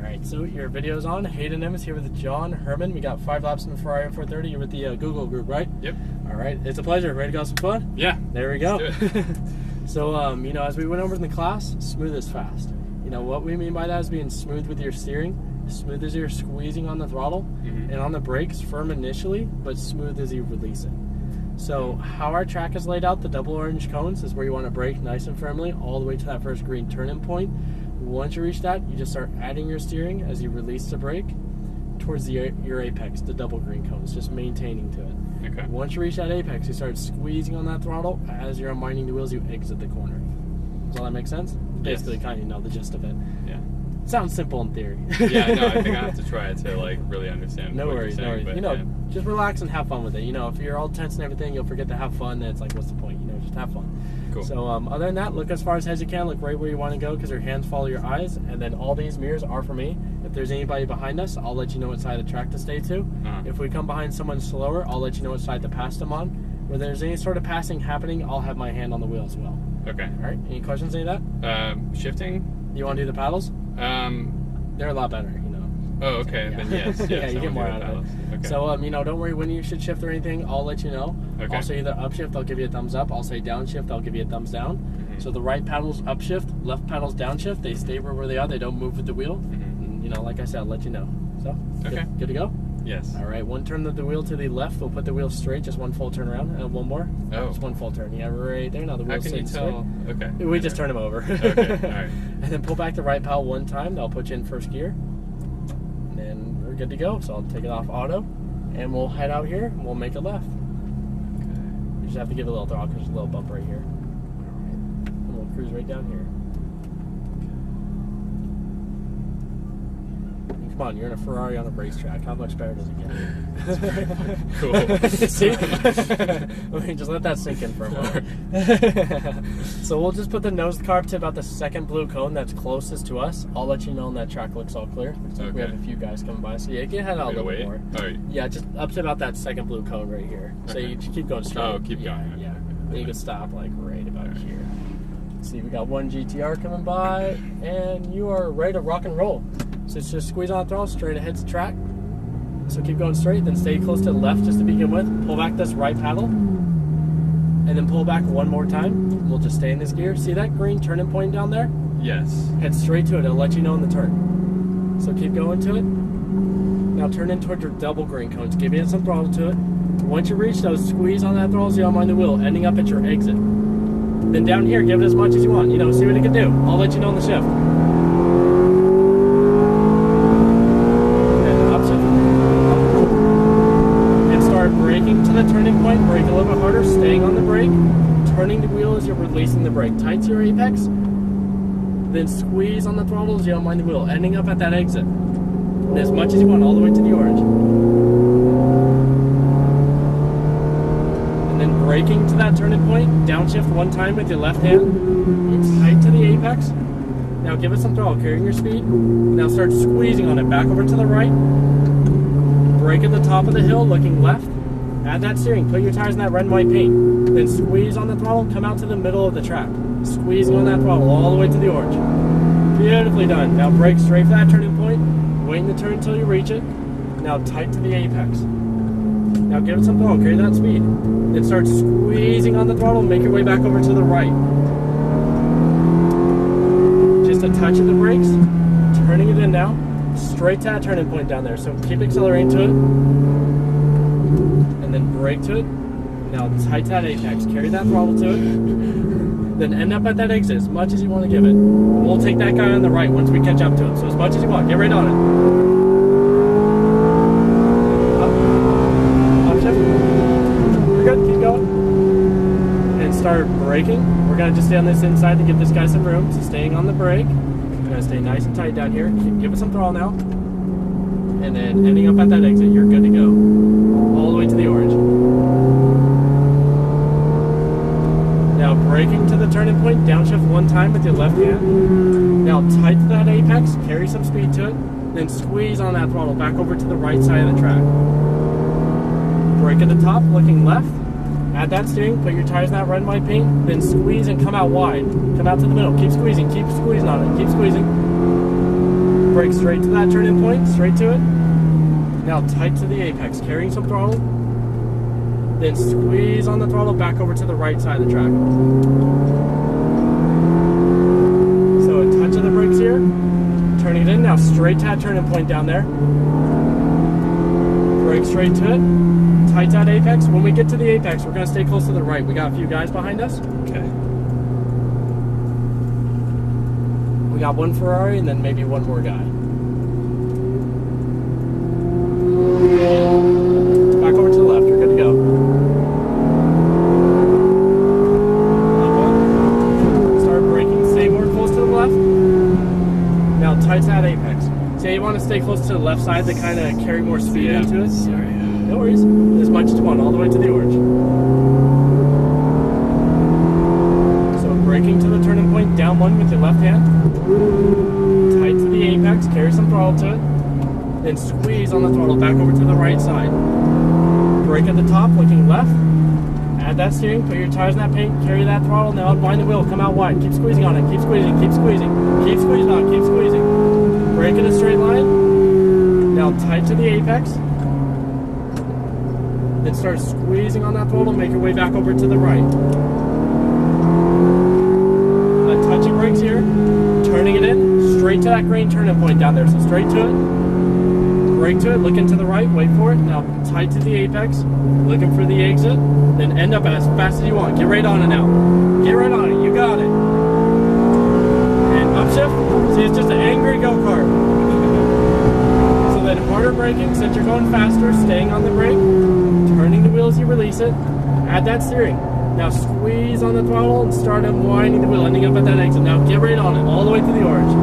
Alright, so your video's on. Hayden M is here with John Herman. We got 5 laps in the Ferrari F430. You're with the Google group, right? Yep. Alright, it's a pleasure. Ready to go have some fun? Yeah. There we go. Let's do it. So, you know, as we went over in the class, smooth is fast. You know, what we mean by that is being smooth with your steering. Smooth as you're squeezing on the throttle, and on the brakes, firm initially, but smooth as you release it. So how our track is laid out, the double orange cones is where you want to brake nice and firmly all the way to that first green turn-in point. Once you reach that, you just start adding your steering as you release the brake towards your apex, the double green cones, just maintaining to it. Okay. Once you reach that apex, you start squeezing on that throttle. As you're unwinding the wheels, you exit the corner. Does all that make sense? Basically, kind of know the gist of it. Yeah. Sounds simple in theory. Yeah, no, I think I have to try it to like really understand. No what worries, you're saying, no worries. but, You know, just relax and have fun with it. You know, if you're all tense and everything, you'll forget to have fun. Then it's like, what's the point? You know, just have fun. Cool. So other than that, look as far as you can. Look right where you want to go because your hands follow your eyes. And then all these mirrors are for me. If there's anybody behind us, I'll let you know what side of the track to stay to. If we come behind someone slower, I'll let you know what side to pass them on. Where there's any sort of passing happening, I'll have my hand on the wheel as well. Okay. All right. Any questions? Any of that? Shifting. You want to do the paddles? They're a lot better, you know. Oh, okay. Yeah. Then yes. Yeah, you I get more wanna out do of the it. paddles. Okay. So, you know, don't worry when you should shift or anything. I'll let you know. Okay. I'll say either upshift, I'll give you a thumbs up. I'll say downshift, I'll give you a thumbs down. So the right paddle's upshift, left paddle's downshift. They stay where they are. They don't move with the wheel. And, you know, like I said, I'll let you know. So, Okay. Good to go? Yes. All right, one turn of the wheel to the left. We'll put the wheel straight, just one full turn around. And one more. Oh. Just one full turn. Yeah, right there. Now the How wheel's can you sitting tell? straight. Okay. We just turn them over. Okay. All right. And then pull back the right paddle one time. That'll put you in first gear. And then we're good to go. So I'll take it off auto. And we'll head out here and we'll make a left. You just have to give it a little throttle because there's a little bump right here. Alright. And we'll cruise right down here. And come on, you're in a Ferrari on a racetrack. How much better does it get? Cool. See? I mean, just let that sink in for a moment. So we'll just put the nose carb to about the second blue cone that's closest to us. I'll let you know when that track looks all clear. Looks like we have a few guys coming by. So yeah, you can head out a little bit more. Oh, Yeah, just up to about that second blue cone right here. So you just keep going straight. Oh, keep going. Yeah. Then you can stop like right about here. See, we got one GTR coming by, and you are ready to rock and roll. So it's just squeeze on the throttle, straight ahead's the track. So keep going straight, then stay close to the left just to begin with. Pull back this right paddle, and then pull back one more time. We'll just stay in this gear. See that green turning point down there? Yes. Head straight to it. It'll let you know in the turn. So keep going to it. Now turn in towards your double green cones. Give it some throttle to it. Once you reach those, squeeze on that throttle so you unwind the wheel, ending up at your exit. Then down here, give it as much as you want. You know, see what it can do. I'll let you know on the shift. And upshift. And start braking to the turning point. Brake a little bit harder, staying on the brake. Turning the wheel as you're releasing the brake. Tight to your apex. Then squeeze on the throttle as you unwind the wheel, ending up at that exit. And as much as you want, all the way to the orange. And then braking to that turning point, downshift one time with your left hand. It's tight to the apex. Now give it some throttle, carrying your speed. Now start squeezing on it, back over to the right. Brake at the top of the hill, looking left. Add that steering, put your tires in that red and white paint. Then squeeze on the throttle, come out to the middle of the track. Squeezing on that throttle all the way to the orange. Beautifully done. Now brake straight for that turning point. Waiting the turn until you reach it. Now tight to the apex. Now give it some throttle, carry that speed. Then start squeezing on the throttle and make your way back over to the right. Just a touch of the brakes. Turning it in now. Straight to that turning point down there. So keep accelerating to it. And then brake to it. Now tight to that apex. Carry that throttle to it. Then end up at that exit as much as you want to give it. We'll take that guy on the right once we catch up to him. So as much as you want, get right on it. Up shift. You're good, keep going. And start braking. We're going to just stay on this inside to give this guy some room. So staying on the brake. We're going to stay nice and tight down here. Give it some throttle now. And then ending up at that exit, you're good to go. All the way to the orange. Now braking to the turning point, downshift one time with your left hand. Now tight to that apex, carry some speed to it, then squeeze on that throttle back over to the right side of the track. Brake at the top, looking left. Add that steering, put your tires in that red and white paint, then squeeze and come out wide. Come out to the middle, keep squeezing on it, keep squeezing. brake straight to that turning point, straight to it. Now tight to the apex, carrying some throttle. Then squeeze on the throttle back over to the right side of the track. So a touch of the brakes here, turning it in. Now straight to that turning point down there. Brake straight to it. Tight to that apex. When we get to the apex, we're going to stay close to the right. We got a few guys behind us. Okay. We got one Ferrari and then maybe one more guy. Back over to the left, you're good to go. Up one. Start braking, stay more close to the left. Now tight to that apex. So you want to stay close to the left side to kind of carry more speed into it. Sorry. No worries. As much as you want, all the way to the orange. So braking to the turning point, down one with your left hand. Tight to the apex, carry some throttle to it. Then squeeze on the throttle back over to the right side. Brake at the top, looking left. Add that steering, put your tires in that paint, carry that throttle. Now unwind the wheel, come out wide. Keep squeezing on it, keep squeezing, keep squeezing. Keep squeezing on it, keep squeezing. Brake in a straight line. Now tight to the apex. Then start squeezing on that throttle, make your way back over to the right. A touch of brakes here, turning it in, straight to that green turning point down there. So straight to it, brake to it, looking to the right, wait for it. Now tight to the apex, looking for the exit, then end up as fast as you want. Get right on it now. Get right on it, you got it. And upshift, see it's just an angry go-kart. So then harder braking, since you're going faster, staying on the brake, turning the wheel as you release it, add that steering. Now squeeze on the throttle and start unwinding the wheel, ending up at that exit. Now get right on it, all the way to the orange.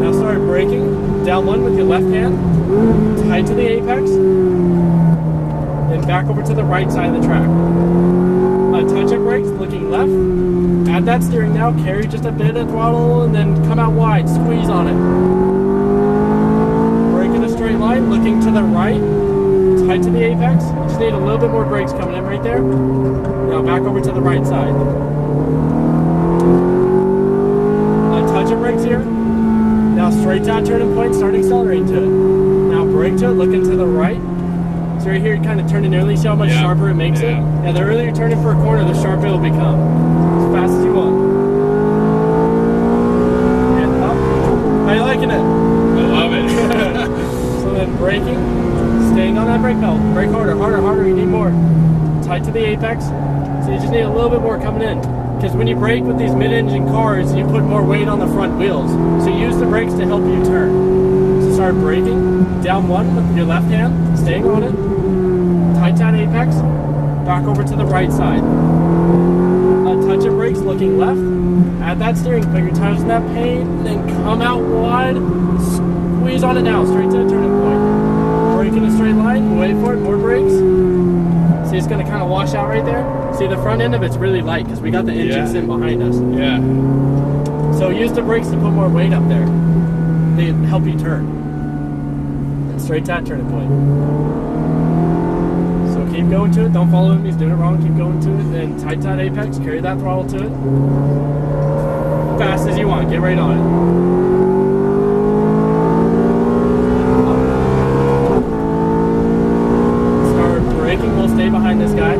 Now start braking, down one with your left hand, tight to the apex, then back over to the right side of the track. A touch of brakes, looking left, add that steering now, carry just a bit of throttle, and then come out wide, squeeze on it. Brake in a straight line, looking to the right, tight to the apex. You just need a little bit more brakes coming in right there. Now back over to the right side. A touch of brakes here. Now straight to that turning point, start accelerating to it. Now brake to it, looking to the right. So right here, kind of turning early, see how much sharper it makes it? Yeah, the earlier you turn it for a corner, the sharper it'll become. As fast as you want. And up. How you liking it? I love it. So then braking. Staying on that brake pedal. Brake harder, harder, harder. You need more. Tight to the apex. So you just need a little bit more coming in. Because when you brake with these mid-engine cars, you put more weight on the front wheels. So use the brakes to help you turn. So start braking. Down one with your left hand. Staying on it. Tight to that apex. Back over to the right side. A touch of brakes, looking left. Add that steering. Put your tires in that paint. And then come out wide. Squeeze on it now. Straight to the turning point. Brake in a straight line, wait for it, more brakes. See, it's going to kind of wash out right there. See, the front end of it's really light because we got the engine sitting behind us. Yeah. So use the brakes to put more weight up there. They help you turn. And straight to that turning point. So keep going to it. Don't follow him. He's doing it wrong. Keep going to it. Then tight to that apex. Carry that throttle to it. Fast as you want. Get right on it. We'll stay behind this guy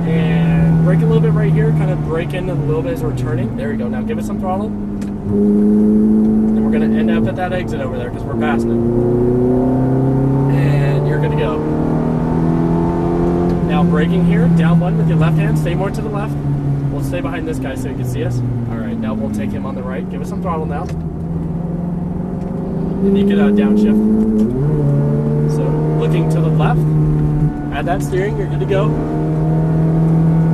and brake a little bit right here, kind of brake in a little bit as we're turning. There we go. Now give it some throttle. And we're going to end up at that exit over there because we're passing it. And you're good to go. Now braking here, down one with your left hand. Stay more to the left. We'll stay behind this guy so you can see us. All right, now we'll take him on the right. Give us some throttle now. And you can downshift. So looking to the left. Add that steering, you're good to go.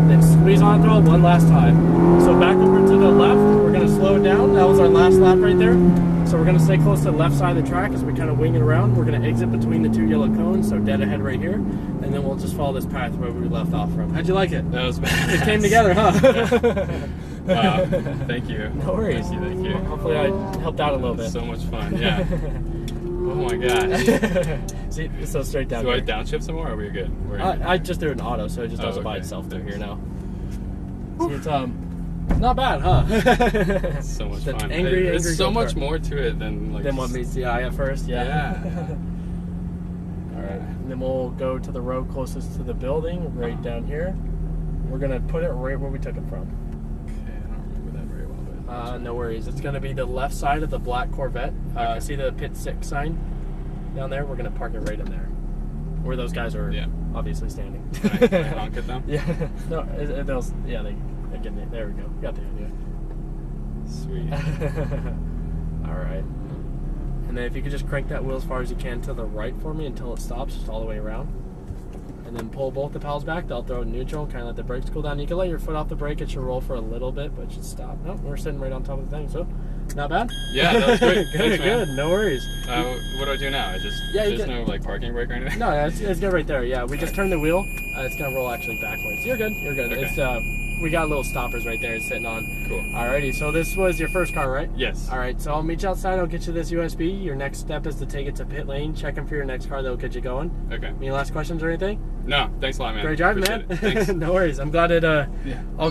Then squeeze on the throttle one last time. So back over to the left, we're going to slow it down. That was our last lap right there. So we're going to stay close to the left side of the track as we kind of wing it around. We're going to exit between the two yellow cones, so dead ahead right here. And then we'll just follow this path where we left off from. How'd you like it? That was bad. It came together, huh? Wow. Thank you. No worries. Thank you. Hopefully I helped out a little bit. So much fun, yeah. Oh my gosh. See, it's so straight down. Do I downshift some more, or are we good? I just threw an auto, so it just does it by itself through here now. See, it's Not bad, huh? It's so much The fun. angry There's so much go-kart. more to it than like. Than what meets the eye at first, yeah. Yeah. All right, and then we'll go to the road closest to the building, right down here. We're gonna put it right where we took it from. Okay, I don't remember that very well, but. No worries. It's gonna be the left side of the black Corvette. Okay. See the pit 6 sign down there? We're gonna park it right in there, where those guys are obviously standing. Can I honk at them? Yeah. No, those. Yeah, they again. There we go. Got the idea. Sweet. All right. And then if you could just crank that wheel as far as you can to the right for me until it stops, just all the way around. And then pull both the pedals back. They'll throw it in neutral and kind of let the brakes cool down. You can let your foot off the brake. It should roll for a little bit, but it should stop. Nope, we're sitting right on top of the thing, so not bad. Yeah, that was great. Good, Thanks, man. good. No worries. What do I do now? I just Yeah, you there's can- no like parking brake or anything. No, it's good right there. Yeah, we just turned the wheel. It's gonna roll actually backwards. You're good. You're good. Okay. It's we got little stoppers right there it's sitting on. Cool. Alrighty, so this was your first car, right? Yes. Alright, so I'll meet you outside. I'll get you this USB. Your next step is to take it to pit lane, checking for your next car that'll get you going. Okay. Any last questions or anything? No, thanks a lot, man. Great driving, Appreciate man. it. Thanks. No worries. I'm glad it Yeah. all